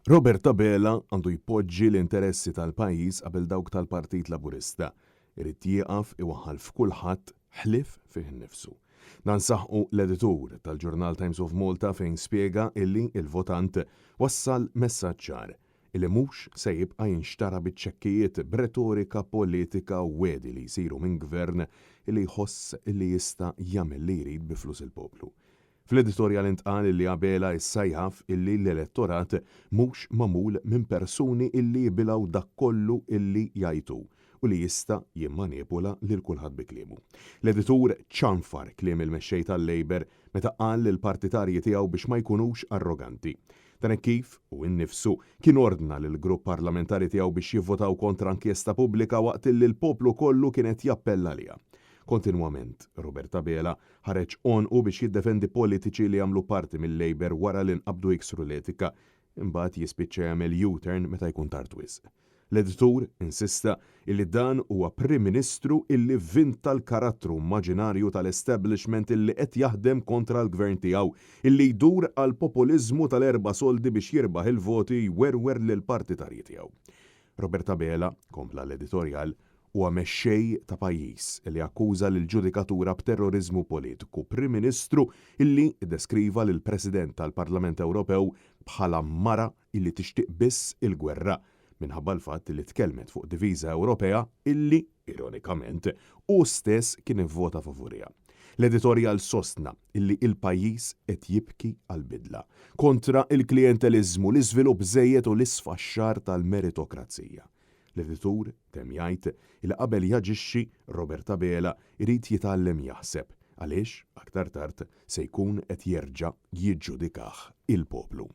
Roberta Bela għandu jpoġġi l-interessi tal-pajjiż qabel dawk tal-Partit Laburista. Irid jieqaf iwaħħal f'kulħadd ħlief fih innifsu. Dan saħħu l-editur tal-Journal Times of Malta fejn spjega illi il-votant wassal messaġġ ċar illi mhux se jibqa' jinxtara biċ-ċekkijiet b'retorika politika u wedi li jsiru minn gvern illi jħoss illi jista' jagħmel li jrid bi flus il-poplu. Fl-editorial intqal illi Bela issajħaf illi l-elettorat mhux magħmul minn persuni illi jibilgħu dak kollu illi jgħidu u li jista' jimmanipula lil kulħadd bi kliemu. L-editur ċanfar kliem il-mexxej tal-Labor meta qal lill-partitarji tiegħu biex ma jkunux arroganti. Dan kif u innifsu kien ordna lil grupp parlamentari tiegħu biex jivvotaw kontra inkjesta pubblika waqt illi l-poplu kollu kienet jappella liha. Kontinwament, Roberta Bela ħareġ onqu biex jiddefendi politiċi li jagħmlu parti mill-Labor wara li nqabdu jiksru l-etika, imbagħad jispiċċa jagħmel U-turn meta jkun tard wisq. L-editur insista illi dan huwa Prim Ministru illi vinta l-karattru immaġinarju tal-establishment illi qed jaħdem kontra l-gvern tiegħu, illi jdur għal populiżmu tal-erba' soldi biex jirbaħ il-voti jwerwer lil partitarji tiegħu. Roberta Bela, kompla l-editorial, huwa mexxej ta' pajjiż li akkuża lill-ġudikatura b'terrorizmu politiku, Prim Ministru illi iddeskriva lil President tal-Parlament Ewropew bħala mara illi tixtieq biss il-gwerra minħabba l-fatt li tkellmet fuq diviża Ewropea illi, ironikament, hu stess kien ivvota favurija. L-editorial sostna illi il-pajjiż qed jibki għall-bidla kontra il-klientelizmu, l-iżvilupp żejjed u l-isfaxxar tal-meritokrazija. L-editur temm jgħid il qabel jaġixxi Roberta Bela irid jitgħallem jaħseb għaliex aktar tard se jkun qed jerġa' jiġġudikah il-poplu.